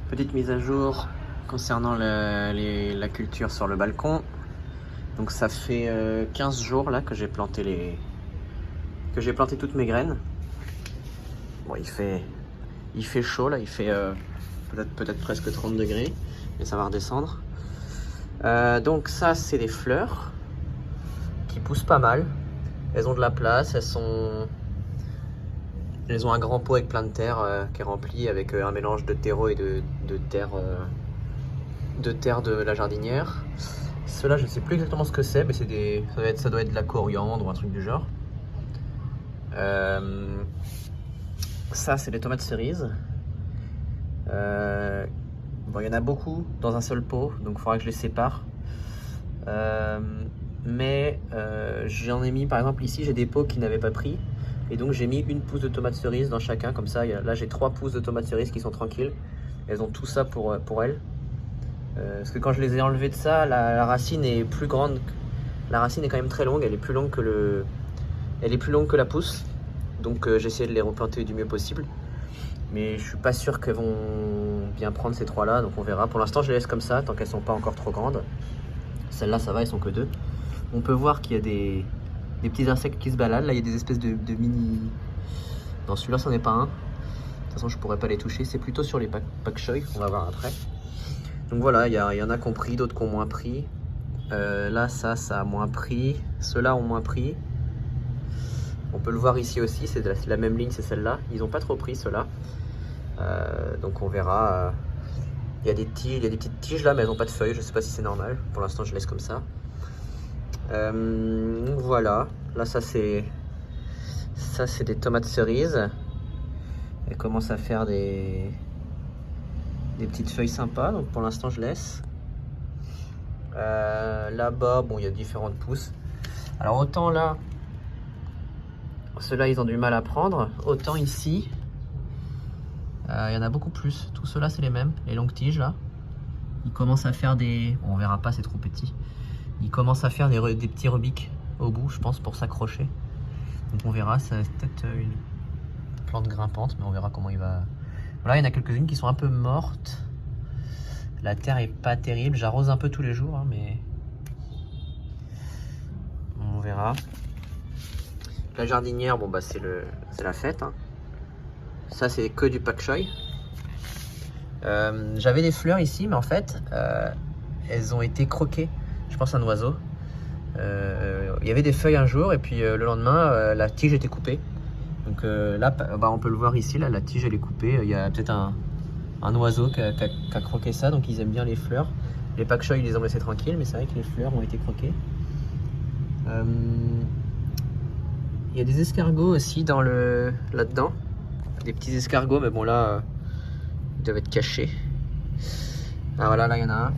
Petite mise à jour concernant la culture sur le balcon. Donc ça fait 15 jours là que j'ai planté toutes mes graines. Bon, il fait chaud là, il fait peut-être presque 30 degrés, mais ça va redescendre. Donc ça, c'est des fleurs qui poussent pas mal. Elles ont de la place, elles ont un grand pot avec plein de terre qui est rempli avec un mélange de terreau et de terre de la jardinière. Ceux-là, je ne sais plus exactement ce que c'est, mais ça doit être de la coriandre ou un truc du genre. Ça, c'est des tomates cerises. Bon, il y en a beaucoup dans un seul pot, donc il faudra que je les sépare. J'en ai mis, par exemple, ici, j'ai des pots qui n'avaient pas pris. Et donc j'ai mis une pousse de tomates cerises dans chacun, comme ça. Là, j'ai 3 pousses de tomates cerises qui sont tranquilles. Elles ont tout ça pour elles. Parce que quand je les ai enlevées de ça, la racine est plus grande. La racine est quand même très longue, elle est plus longue que la pousse. Donc j'ai essayé de les replanter du mieux possible. Mais je suis pas sûr qu'elles vont bien prendre ces 3 là, donc on verra. Pour l'instant, je les laisse comme ça, tant qu'elles sont pas encore trop grandes. Celles-là, ça va, elles sont que 2. On peut voir qu'il y a des petits insectes qui se baladent. Là, il y a des espèces de mini... Non, celui-là, c'en est pas un. De toute façon, je pourrais pas les toucher. C'est plutôt sur les pak choy, on va voir après. Donc voilà, il y en a qui ont pris, d'autres qui ont moins pris. Là, ça a moins pris. Ceux-là ont moins pris. On peut le voir ici aussi, c'est la même ligne, c'est celle-là. Ils n'ont pas trop pris, ceux-là. Donc on verra. Il y a des petites tiges là, mais elles n'ont pas de feuilles. Je sais pas si c'est normal. Pour l'instant, je laisse comme ça. Voilà. Là, ça c'est des tomates cerises. Elles commencent à faire des petites feuilles sympas. Donc pour l'instant, je laisse. Là-bas, bon, il y a différentes pousses. Alors autant là, ceux-là, ils ont du mal à prendre. Autant ici, il y en a beaucoup plus. Tous ceux-là, c'est les mêmes. Les longues tiges, là. Ils commencent à faire des... Bon, on verra pas, c'est trop petit. Ils commencent à faire des petits rebiques au bout, je pense, pour s'accrocher. Donc on verra, c'est peut-être une plante grimpante, mais on verra comment il va... Voilà, il y en a quelques-unes qui sont un peu mortes. La terre est pas terrible. J'arrose un peu tous les jours, hein, mais... On verra. La jardinière, bon bah c'est la fête. Hein. Ça c'est que du pak choy. J'avais des fleurs ici, mais en fait, elles ont été croquées. Je pense à un oiseau. Il y avait des feuilles un jour et puis le lendemain, la tige était coupée. Donc là, bah, on peut le voir ici, là, la tige elle est coupée. Il y a peut-être un oiseau qui a croqué ça, donc ils aiment bien les fleurs. Les pak choy, ils les ont laissés tranquilles, mais c'est vrai que les fleurs ont été croquées. Il y a des escargots aussi là-dedans. Des petits escargots, mais bon là, ils doivent être cachés. Ah voilà, là il y en a un.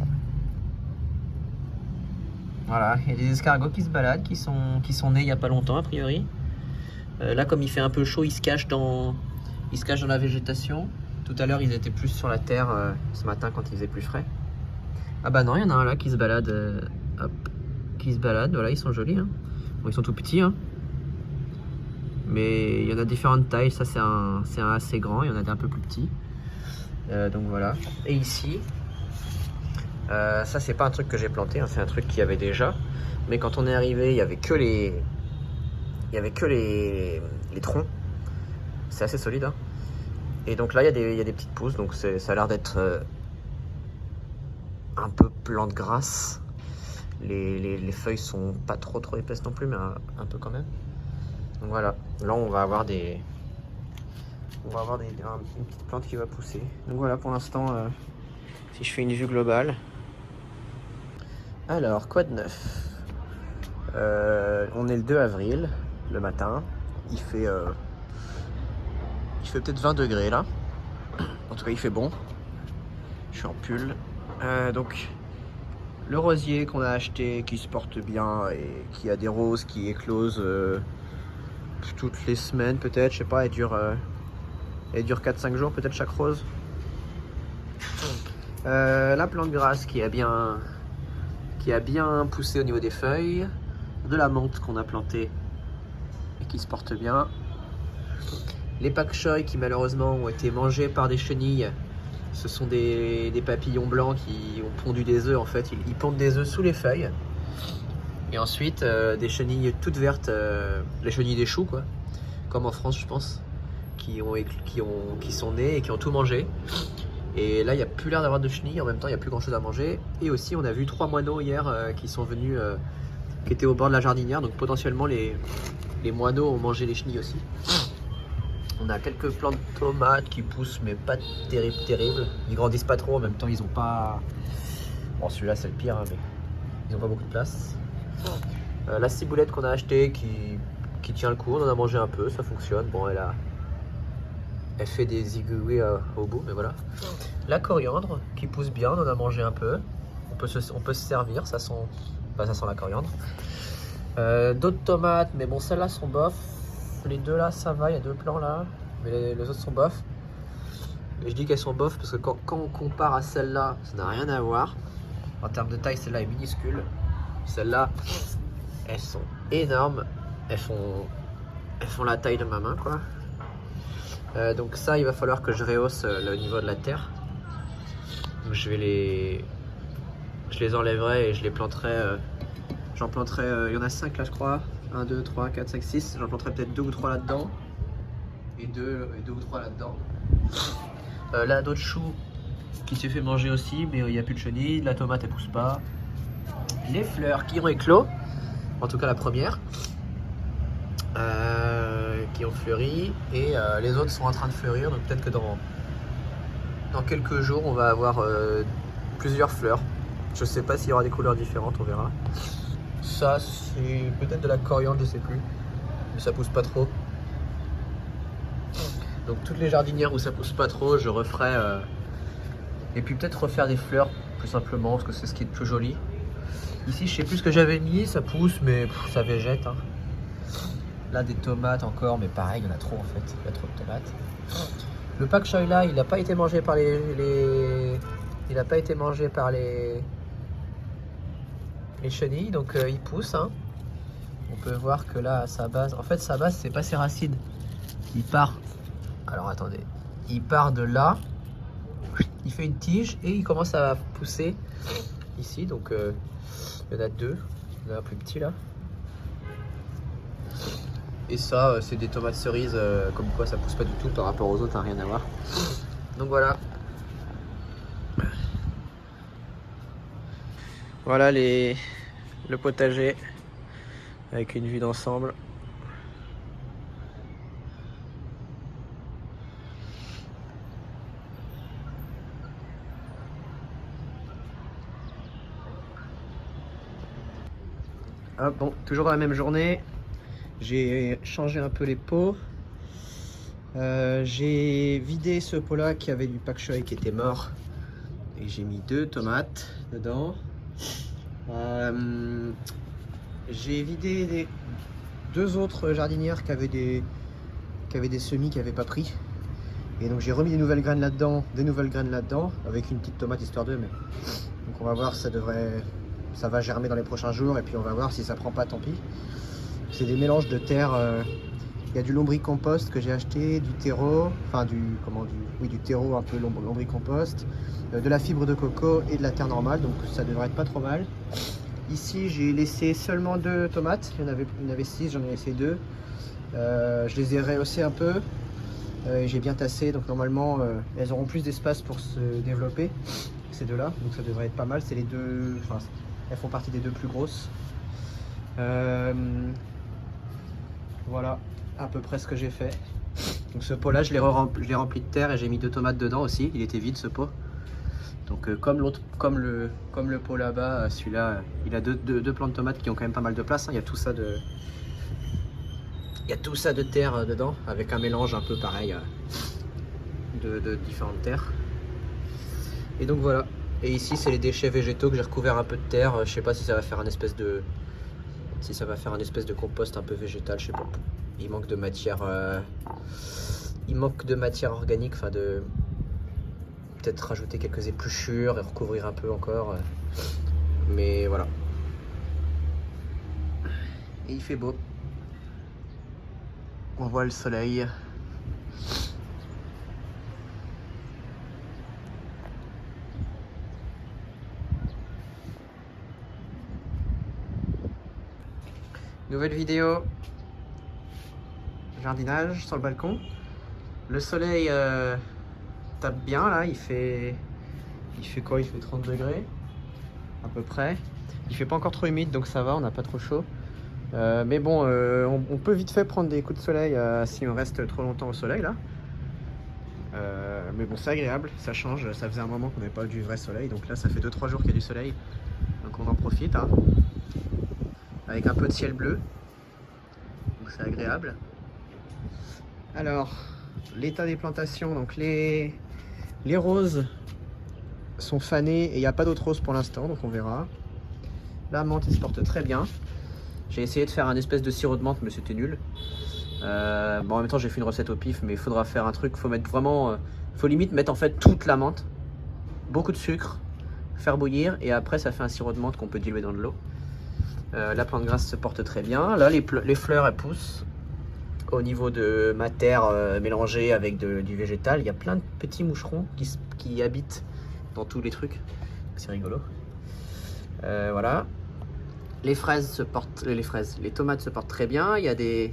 Voilà, il y a des escargots qui se baladent, qui sont nés il n'y a pas longtemps a priori. Là comme il fait un peu chaud, ils se cachent dans la végétation. Tout à l'heure ils étaient plus sur la terre ce matin quand il faisait plus frais. Ah bah non, il y en a un là qui se balade. Hop, qui se balade, voilà, ils sont jolis. Hein. Bon, ils sont tout petits. Hein. Mais il y en a différentes tailles, ça c'est un assez grand, il y en a des un peu plus petits. Donc voilà. Et ici, ça c'est pas un truc que j'ai planté, hein, c'est un truc qu'il y avait déjà. Mais quand on est arrivé, il y avait que les troncs. C'est assez solide. Hein. Et donc là, il y a des petites pousses, donc ça a l'air d'être un peu plante grasse. Les feuilles sont pas trop épaisses non plus, mais un peu quand même. Donc voilà, là on va avoir une petite plante qui va pousser. Donc voilà pour l'instant, si je fais une vue globale. Alors, quoi de neuf? On est le 2 avril, le matin. Il fait peut-être 20 degrés là. En tout cas, il fait bon. Je suis en pull. Donc, le rosier qu'on a acheté, qui se porte bien et qui a des roses qui éclosent toutes les semaines peut-être, je sais pas, elle dure 4-5 jours peut-être chaque rose. La plante grasse qui a bien poussé au niveau des feuilles, de la menthe qu'on a plantée et qui se porte bien, les pak choy qui malheureusement ont été mangés par des chenilles Ce sont des papillons blancs qui ont pondu des œufs en fait. Ils pondent des œufs sous les feuilles. Et ensuite des chenilles toutes vertes, les chenilles des choux quoi, comme en France je pense, qui sont nées et qui ont tout mangé. Et là il n'y a plus l'air d'avoir de chenilles, en même temps il n'y a plus grand chose à manger. Et aussi on a vu 3 moineaux hier qui sont venus, qui étaient au bord de la jardinière, donc potentiellement les moineaux ont mangé les chenilles aussi. On a quelques plants de tomates qui poussent mais pas terrible. Ils grandissent pas trop, en même temps ils ont pas... Bon celui-là c'est le pire hein, mais ils ont pas beaucoup de place. La ciboulette qu'on a achetée qui tient le coup, on en a mangé un peu, ça fonctionne. Bon elle fait des aiguilles au bout mais voilà. La coriandre qui pousse bien, on en a mangé un peu. On peut se servir, ça sent la coriandre. D'autres tomates, mais bon celles-là sont bof. Les deux là ça va, il y a 2 plants là, mais les autres sont bof. Et je dis qu'elles sont bof parce que quand on compare à celle-là, ça n'a rien à voir. En termes de taille, celle-là est minuscule. Celles-là, elles sont énormes. Elles font la taille de ma main quoi. Donc ça, il va falloir que je rehausse le niveau de la terre. Donc je les enlèverai et je les planterai. J'en planterai, il y en a 5 là je crois. 1, 2, 3, 4, 5, 6. J'en planterai peut-être 2 ou 3 là-dedans. Et 2 ou 3 là-dedans. Là d'autres choux qui s'est fait manger aussi, mais il n'y a plus de chenilles. La tomate elle pousse pas. Les fleurs qui ont éclos, en tout cas la première, qui ont fleuri. Et les autres sont en train de fleurir. Donc peut-être que dans quelques jours on va avoir plusieurs fleurs. Je sais pas s'il y aura des couleurs différentes, on verra. Ça c'est peut-être de la coriandre, je sais plus, mais ça pousse pas trop. Donc toutes les jardinières où ça pousse pas trop, je referai et puis peut-être refaire des fleurs plus simplement parce que c'est ce qui est le plus joli. Ici je sais plus ce que j'avais mis, ça pousse mais ça végète hein. Là des tomates encore, mais pareil il y en a trop en fait, il y a trop de tomates. Le pak choi là il n'a pas été mangé par il n'a pas été mangé par les chenilles, donc il pousse hein. On peut voir que là à sa base, en fait sa base c'est pas ses racines, il part, alors attendez, il part de là, il fait une tige et il commence à pousser ici, donc il y en a 2, il y en a un plus petit là. Et ça c'est des tomates cerises, comme quoi ça pousse pas du tout par rapport aux autres, hein, rien à voir. Donc voilà. Voilà le potager avec une vue d'ensemble. Ah bon, toujours dans la même journée, j'ai changé un peu les pots. J'ai vidé ce pot là qui avait du pak choi qui était mort et j'ai mis 2 tomates dedans. J'ai vidé les 2 autres jardinières qui avaient des semis qui n'avaient pas pris. Et donc j'ai remis des nouvelles graines là-dedans, avec une petite tomate histoire d'eux. Mais... Donc on va voir, ça va germer dans les prochains jours et puis on va voir si ça prend pas, tant pis. C'est des mélanges de terre. Il y a du lombricompost que j'ai acheté, du terreau, enfin du terreau un peu lombricompost, de la fibre de coco et de la terre normale, donc ça devrait être pas trop mal. Ici j'ai laissé seulement 2 tomates, il y en avait 6, j'en ai laissé 2. Je les ai rehaussées un peu, j'ai bien tassé, donc normalement elles auront plus d'espace pour se développer, ces 2 là, donc ça devrait être pas mal. C'est les 2, enfin elles font partie des 2 plus grosses. Voilà à peu près ce que j'ai fait. Donc ce pot là je l'ai rempli de terre et j'ai mis 2 tomates dedans aussi, il était vide ce pot. Donc comme le pot là-bas, celui-là il a deux plants de tomates qui ont quand même pas mal de place hein. Il y a tout ça de terre dedans avec un mélange un peu pareil de différentes terres. Et donc voilà, et ici c'est les déchets végétaux que j'ai recouvert un peu de terre. Je sais pas si ça va faire un espèce de compost un peu végétal, je sais pas. Il manque de matière organique, enfin de peut-être rajouter quelques épluchures et recouvrir un peu encore, mais voilà. Et il fait beau, on voit le soleil. Nouvelle vidéo jardinage sur le balcon. Le soleil tape bien là, il fait quoi? Il fait 30 degrés à peu près. Il fait pas encore trop humide donc ça va, on n'a pas trop chaud. Mais bon, on peut vite fait prendre des coups de soleil si on reste trop longtemps au soleil là. Mais bon, c'est agréable, ça change. Ça faisait un moment qu'on n'avait pas eu du vrai soleil, donc là ça fait 2-3 jours qu'il y a du soleil, donc on en profite hein. Avec un peu de ciel bleu, donc c'est agréable. Alors, l'état des plantations, donc les roses sont fanées et il n'y a pas d'autres roses pour l'instant, donc on verra. La menthe elle se porte très bien. J'ai essayé de faire un espèce de sirop de menthe mais c'était nul. Bon, en même temps j'ai fait une recette au pif, mais il faudra faire un truc, faut mettre vraiment, faut limite mettre en fait toute la menthe, beaucoup de sucre, faire bouillir et après ça fait un sirop de menthe qu'on peut diluer dans de l'eau. La plante grasse se porte très bien. Là les fleurs elles poussent. Au niveau de ma terre mélangée avec du végétal, il y a plein de petits moucherons qui habitent dans tous les trucs. C'est rigolo. Voilà. Les fraises se portent, les tomates se portent très bien. Il y a des,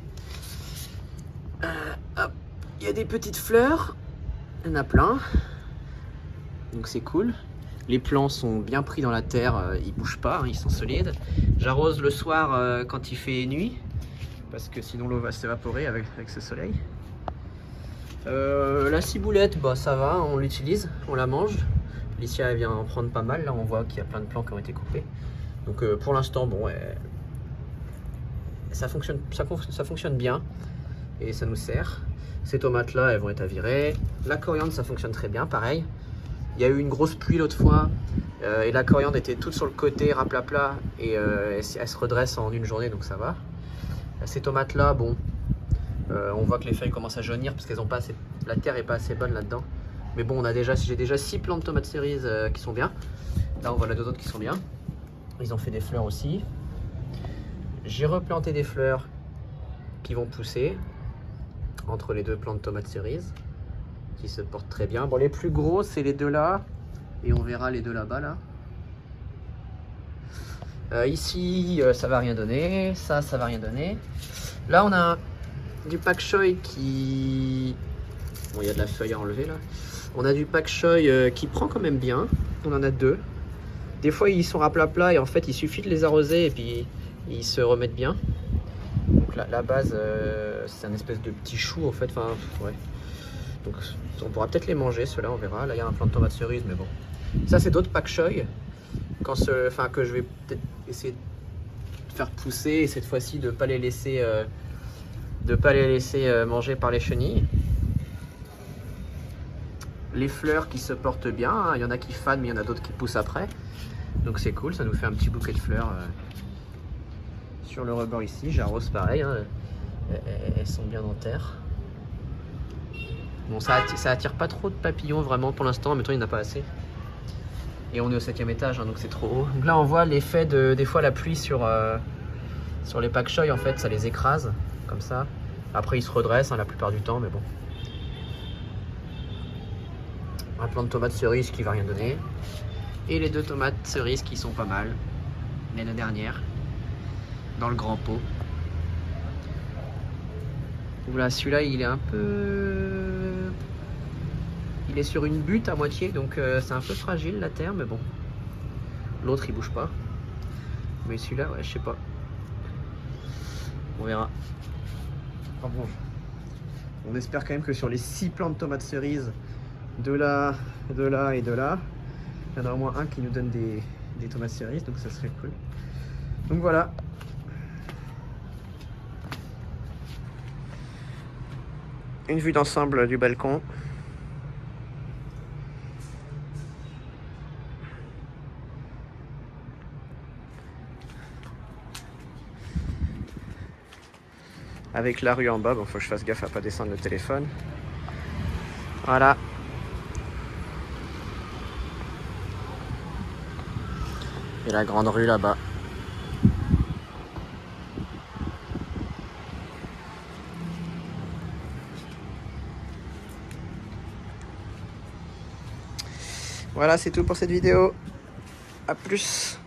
il y a des petites fleurs. Il y en a plein. Donc c'est cool. Les plants sont bien pris dans la terre, ils bougent pas, hein, ils sont solides. J'arrose le soir quand il fait nuit, parce que sinon l'eau va s'évaporer avec ce soleil. La ciboulette, bah ça va, on l'utilise, on la mange. Licia elle vient en prendre pas mal, là on voit qu'il y a plein de plants qui ont été coupés. Donc pour l'instant, bon, ça fonctionne bien et ça nous sert. Ces tomates là, elles vont être à virer. La coriandre, ça fonctionne très bien, pareil. Il y a eu une grosse pluie l'autre fois et la coriandre était toute sur le côté, raplapla, et elle se redresse en une journée, donc ça va. Ces tomates là, bon, on voit que les feuilles commencent à jaunir parce qu'elles ont pas assez, la terre est pas assez bonne là-dedans. Mais bon, j'ai déjà 6 plants de tomates cerises qui sont bien. Là, on voit les 2 autres qui sont bien. Ils ont fait des fleurs aussi. J'ai replanté des fleurs qui vont pousser entre les 2 plants de tomates cerises qui se portent très bien. Bon, les plus gros, c'est les 2 là. Et on verra les 2 là-bas, là. Ici, ça va rien donner. Ça va rien donner. Là, on a du pak choi qui... Bon, il y a de la feuille à enlever, là. On a du pak choi qui prend quand même bien. On en a 2. Des fois, ils sont raplapla et en fait, il suffit de les arroser et puis ils se remettent bien. Donc la base, c'est un espèce de petit chou, en fait. Enfin, ouais. Donc on pourra peut-être les manger, ceux-là, on verra. Là, il y a un plant de tomates cerises, mais bon. Ça, c'est d'autres pak choi que je vais peut-être essayer de faire pousser et cette fois-ci de ne pas les laisser, manger par les chenilles. Les fleurs qui se portent bien, hein. Il y en a qui fanent, mais il y en a d'autres qui poussent après. Donc c'est cool, ça nous fait un petit bouquet de fleurs sur le rebord ici. J'arrose pareil, hein. Elles sont bien en terre. Bon, ça attire pas trop de papillons vraiment pour l'instant, mais il n'y en a pas assez. Et on est au 7e étage, hein, donc c'est trop haut. Donc là on voit l'effet de des fois la pluie sur les pak choi, en fait ça les écrase comme ça. Après ils se redressent hein, la plupart du temps, mais bon. Un plant de tomates cerises qui va rien donner. Et les 2 tomates cerises qui sont pas mal. L'année dernière. Dans le grand pot. Voilà, celui-là il est un peu... Il est sur une butte à moitié, donc c'est un peu fragile la terre, mais bon. L'autre il bouge pas. Mais celui-là, ouais, je sais pas. On verra. Enfin bon, on espère quand même que sur les 6 plants de tomates cerises, de là, de là et de là, il y en a au moins un qui nous donne des tomates cerises, donc ça serait cool. Donc voilà. Une vue d'ensemble du balcon. Avec la rue en bas, bon, faut que je fasse gaffe à pas descendre le téléphone. Voilà. Et la grande rue là-bas. Voilà, c'est tout pour cette vidéo. À plus.